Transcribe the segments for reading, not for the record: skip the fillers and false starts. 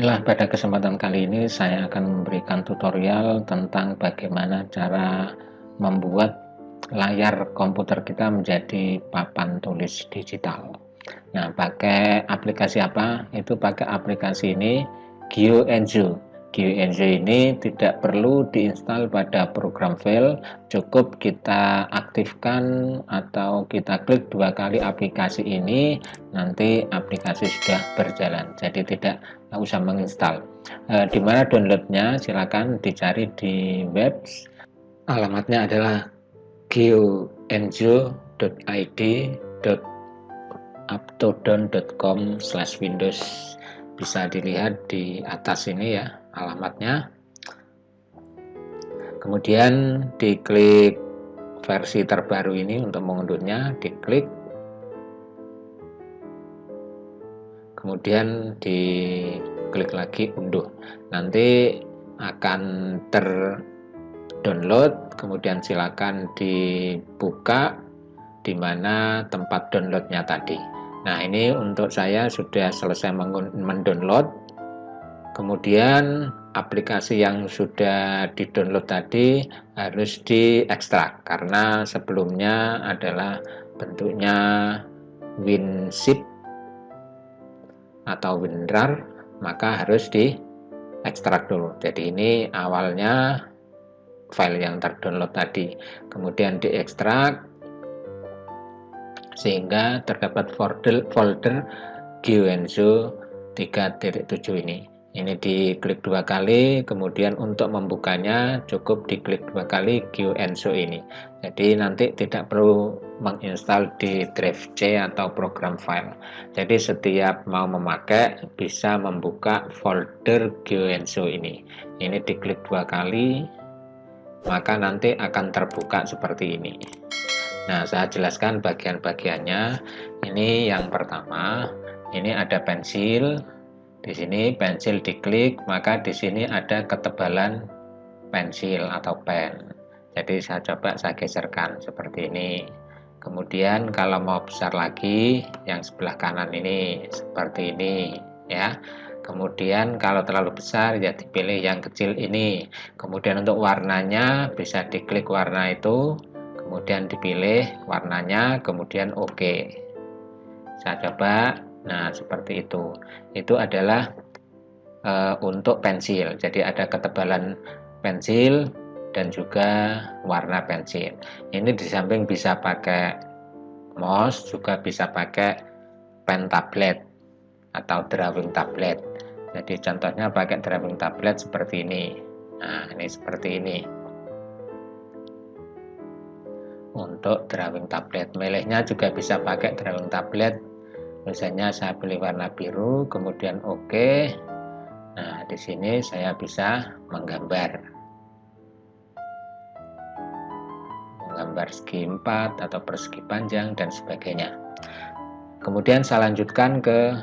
Baiklah, pada kesempatan kali ini saya akan memberikan tutorial tentang bagaimana cara membuat layar komputer kita menjadi papan tulis digital. Nah, pakai aplikasi apa? Itu pakai aplikasi ini, GeoEnzo. GeoEnzo ini tidak perlu diinstal pada program file, cukup kita aktifkan atau kita klik 2 kali aplikasi ini, nanti aplikasi sudah berjalan. Jadi tidak usah menginstal. Di mana downloadnya? Silakan dicari di web. Alamatnya adalah geoenzo.id.uptodown.com/windows. Bisa dilihat di atas ini ya alamatnya. Kemudian diklik versi terbaru ini untuk mengunduhnya, diklik. Kemudian diklik lagi unduh. Nanti akan terdownload, kemudian silakan dibuka di mana tempat downloadnya tadi. Nah, ini untuk saya sudah selesai mendownload. Kemudian aplikasi yang sudah didownload tadi harus diekstrak karena sebelumnya adalah bentuknya WinZip atau WinRAR, maka harus diekstrak dulu. Jadi ini awalnya file yang terdownload tadi, kemudian diekstrak sehingga terdapat folder GeoEnzo 3.7 ini. Ini diklik 2 kali, kemudian untuk membukanya cukup diklik 2 kali GeoEnzo ini. Jadi nanti tidak perlu menginstal di drive C atau program file. Jadi setiap mau memakai bisa membuka folder GeoEnzo ini. Ini diklik 2 kali, maka nanti akan terbuka seperti ini. Nah, saya jelaskan bagian-bagiannya. Ini yang pertama, ini ada pensil. Di sini pensil diklik, maka di sini ada ketebalan pensil atau pen. Jadi saya coba saya geserkan seperti ini. Kemudian kalau mau besar lagi, yang sebelah kanan ini seperti ini ya. Kemudian kalau terlalu besar ya dipilih yang kecil ini. Kemudian untuk warnanya bisa diklik warna itu, kemudian dipilih warnanya, kemudian OK. Saya coba. Nah, seperti itu. Itu adalah untuk pensil. Jadi ada ketebalan pensil dan juga warna pensil. Ini di samping bisa pakai mouse, juga bisa pakai pen tablet atau drawing tablet. Jadi contohnya pakai drawing tablet seperti ini. Nah, ini seperti ini. Untuk drawing tablet, milihnya juga bisa pakai drawing tablet. Misalnya saya pilih warna biru, kemudian OK. Nah, di sini saya bisa menggambar segi 4 atau persegi panjang dan sebagainya. Kemudian saya lanjutkan ke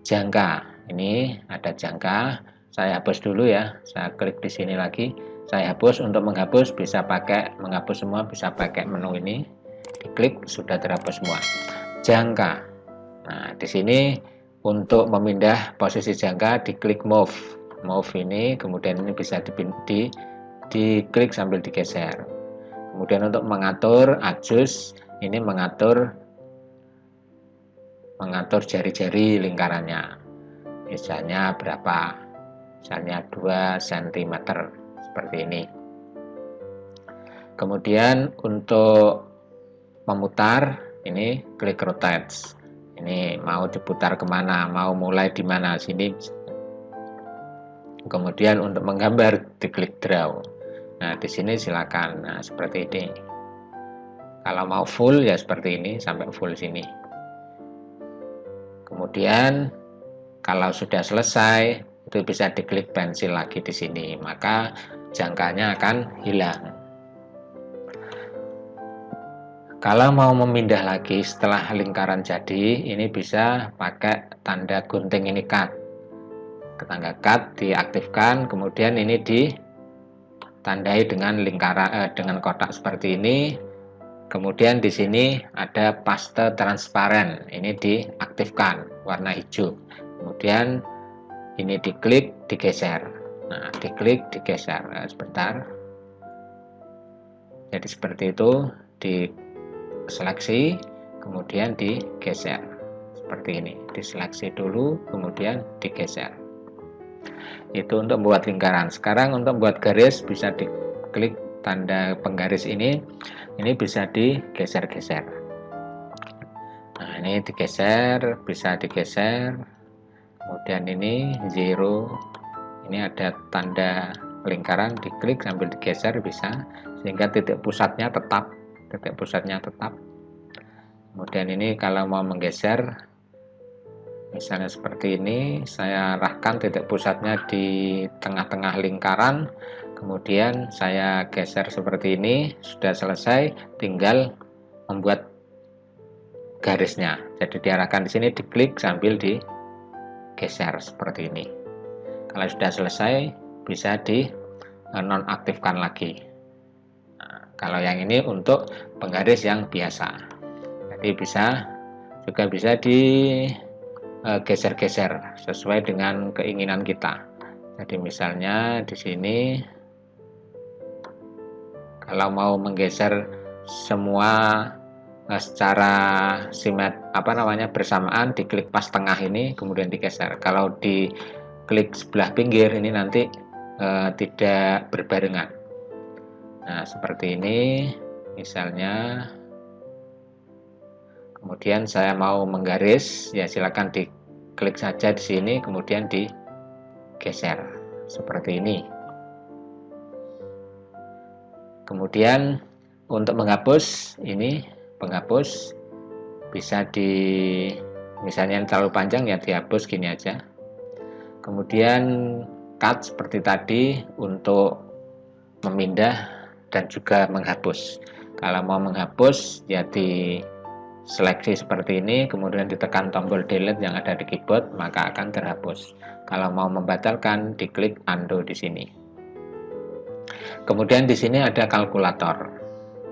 jangka. Ini ada jangka, saya hapus dulu ya. Saya klik di sini lagi, saya hapus. Untuk menghapus bisa pakai menghapus semua, bisa pakai menu ini. Diklik, sudah terhapus semua. Jangka. Nah, di sini untuk memindah posisi jangka diklik move ini, kemudian ini bisa diklik sambil digeser. Kemudian untuk mengatur adjust, ini mengatur jari-jari lingkarannya. Misalnya berapa? Misalnya 2 cm seperti ini. Kemudian untuk memutar, ini klik rotate. Ini mau diputar kemana, mau mulai di mana, sini. Kemudian untuk menggambar diklik draw. Nah, di sini silakan. Nah, seperti ini. Kalau mau full ya seperti ini sampai full sini. Kemudian kalau sudah selesai itu bisa diklik pensil lagi di sini, maka jangkanya akan hilang. Kalau mau memindah lagi setelah lingkaran jadi, ini bisa pakai tanda gunting ini cut. Tanda cut diaktifkan, kemudian ini ditandai dengan lingkaran dengan kotak seperti ini. Kemudian di sini ada paste transparan, ini diaktifkan warna hijau. Kemudian ini diklik, digeser. Nah, diklik, digeser. Nah, sebentar. Jadi seperti itu, diseleksi, kemudian digeser. Seperti ini, diseleksi dulu, kemudian digeser. Itu untuk membuat lingkaran. Sekarang untuk membuat garis, bisa diklik tanda penggaris ini bisa digeser-geser. Nah, ini digeser, bisa digeser. Kemudian ini 0, ini ada tanda lingkaran, diklik sambil digeser bisa, sehingga titik pusatnya tetap. Kemudian ini kalau mau menggeser, misalnya seperti ini, saya arahkan titik pusatnya di tengah-tengah lingkaran, kemudian saya geser seperti ini. Sudah selesai, tinggal membuat garisnya. Jadi diarahkan di sini, diklik sambil digeser seperti ini. Kalau sudah selesai, bisa di nonaktifkan lagi. Nah, kalau yang ini untuk penggaris yang biasa. Jadi juga bisa digeser-geser sesuai dengan keinginan kita. Jadi misalnya di sini, kalau mau menggeser semua secara bersamaan, diklik pas tengah ini, kemudian digeser. Kalau diklik sebelah pinggir ini nanti tidak berbarengan. Nah, seperti ini misalnya. Kemudian saya mau menggaris, ya silakan diklik saja di sini, kemudian digeser seperti ini. Kemudian untuk menghapus, ini penghapus bisa misalnya terlalu panjang ya dihapus gini aja. Kemudian cut seperti tadi untuk memindah dan juga menghapus. Kalau mau menghapus ya diseleksi seperti ini, kemudian ditekan tombol delete yang ada di keyboard, maka akan terhapus. Kalau mau membatalkan, diklik undo di sini. Kemudian di sini ada kalkulator.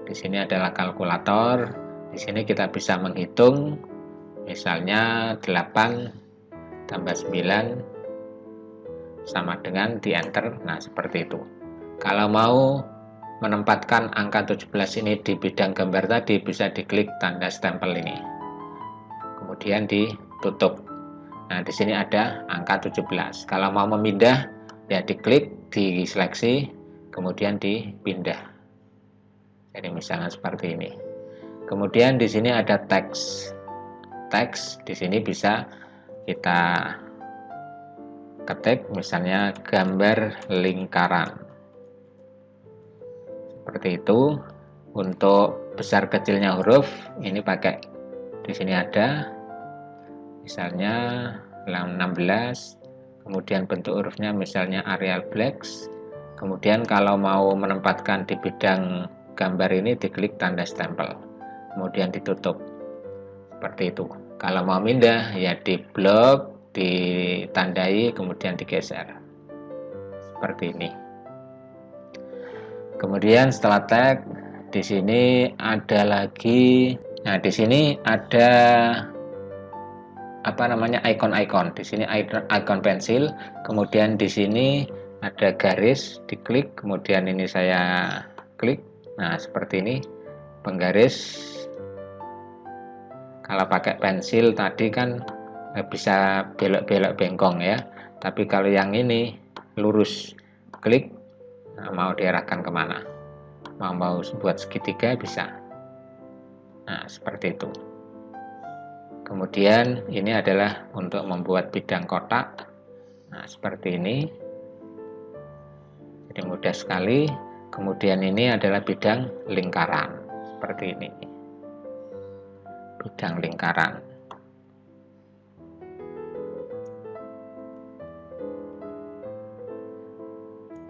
Di sini adalah kalkulator. Di sini kita bisa menghitung, misalnya 8 tambah 9 sama dengan di enter. Nah, seperti itu. Kalau mau menempatkan angka 17 ini di bidang gambar tadi, bisa diklik tanda stempel ini. Kemudian ditutup. Nah, di sini ada angka 17. Kalau mau memindah, ya diklik, diseleksi, kemudian dipindah. Jadi misalnya seperti ini. Kemudian di sini ada teks. Teks di sini bisa kita ketik, misalnya gambar lingkaran. Seperti itu. Untuk besar kecilnya huruf ini pakai di sini ada misalnya 16. Kemudian bentuk hurufnya misalnya Arial Black. Kemudian kalau mau menempatkan di bidang gambar ini, diklik tanda stempel, kemudian ditutup seperti itu. Kalau mau pindah ya di blok, ditandai, kemudian digeser seperti ini. Kemudian setelah tag, di sini ada lagi. Nah, di sini ada ikon-ikon. Di sini ikon pensil. Kemudian di sini ada garis, diklik. Kemudian ini saya klik. Nah, seperti ini penggaris. Kalau pakai pensil tadi kan bisa belok-belok bengkong ya. Tapi kalau yang ini lurus, klik. Nah, mau diarahkan kemana? Mau buat segitiga bisa. Nah, seperti itu. Kemudian ini adalah untuk membuat bidang kotak. Nah, seperti ini. Jadi mudah sekali. Kemudian ini adalah bidang lingkaran. Seperti ini. Bidang lingkaran.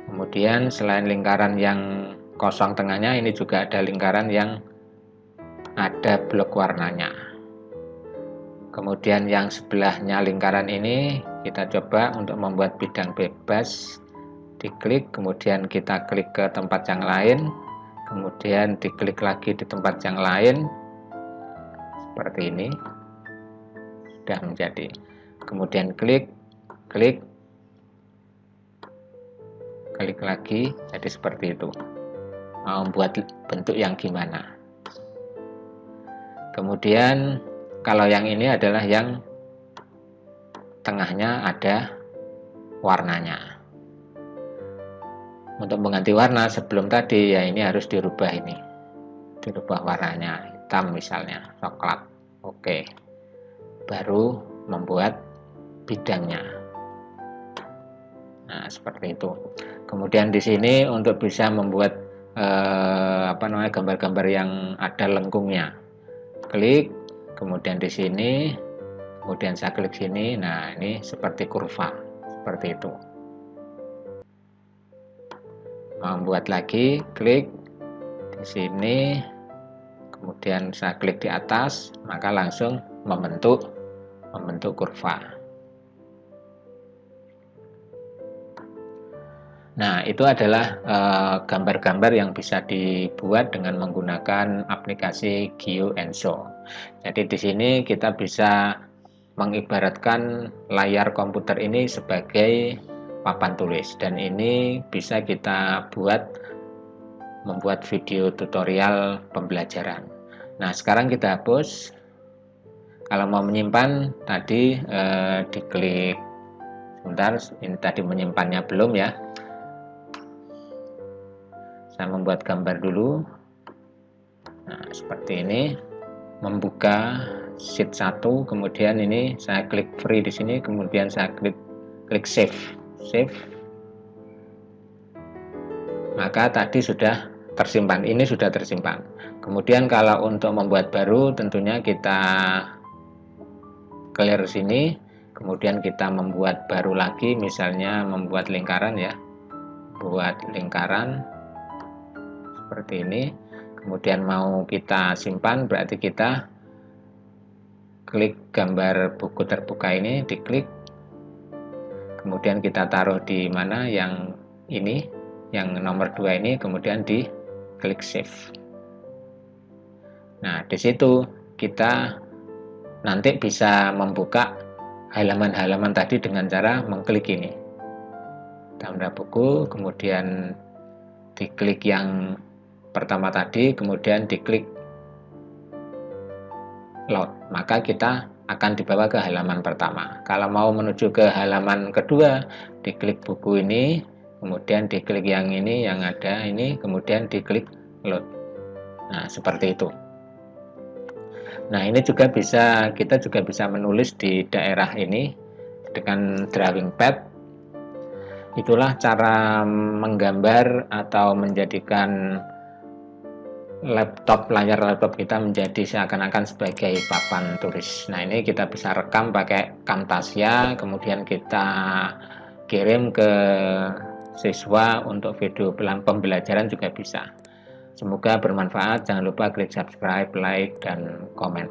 Kemudian selain lingkaran yang kosong tengahnya, ini juga ada lingkaran yang ada blok warnanya. Kemudian yang sebelahnya lingkaran ini kita coba untuk membuat bidang bebas. Diklik, kemudian kita klik ke tempat yang lain, kemudian diklik lagi di tempat yang lain seperti ini, sudah menjadi. Kemudian klik, klik lagi, jadi seperti itu. Mau buat bentuk yang gimana. Kemudian kalau yang ini adalah yang tengahnya ada warnanya. Untuk mengganti warna sebelum tadi ya ini harus dirubah ini. Dirubah warnanya, hitam misalnya, coklat. Oke. Baru membuat bidangnya. Nah, seperti itu. Kemudian di sini untuk bisa membuat gambar-gambar yang ada lengkungnya. Klik, kemudian di sini, kemudian saya klik sini. Nah, ini seperti kurva, seperti itu. Membuat lagi, klik di sini, kemudian saya klik di atas, maka langsung membentuk kurva. Nah, itu adalah gambar-gambar yang bisa dibuat dengan menggunakan aplikasi Geo&Show. Jadi di sini kita bisa mengibaratkan layar komputer ini sebagai papan tulis, dan ini bisa kita membuat video tutorial pembelajaran. Nah, sekarang kita hapus. Kalau mau menyimpan tadi diklik. Sebentar, ini tadi menyimpannya belum ya. Saya membuat gambar dulu. Nah, seperti ini. Membuka sheet 1, kemudian ini saya klik free di sini, kemudian saya klik save. Maka tadi sudah tersimpan. Ini sudah tersimpan. Kemudian kalau untuk membuat baru tentunya kita clear sini, kemudian kita membuat baru lagi, misalnya membuat lingkaran ya. Buat lingkaran seperti ini. Kemudian mau kita simpan, berarti kita klik gambar buku terbuka ini, diklik. Kemudian kita taruh di mana yang ini, yang nomor 2 ini, kemudian diklik save. Nah, di situ kita nanti bisa membuka halaman-halaman tadi dengan cara mengklik ini. Gambar buku, kemudian diklik yang pertama tadi, kemudian diklik load, maka kita akan dibawa ke halaman pertama. Kalau mau menuju ke halaman kedua, diklik buku ini, kemudian diklik yang ini, yang ada ini, kemudian diklik load. Nah, seperti itu. Nah, ini juga kita juga bisa menulis di daerah ini dengan drawing pad. Itulah cara menggambar atau menjadikan layar laptop kita menjadi seakan-akan sebagai papan tulis. Nah, ini kita bisa rekam pakai Camtasia, kemudian kita kirim ke siswa untuk video pembelajaran juga bisa. Semoga bermanfaat. Jangan lupa klik subscribe, like, dan komen.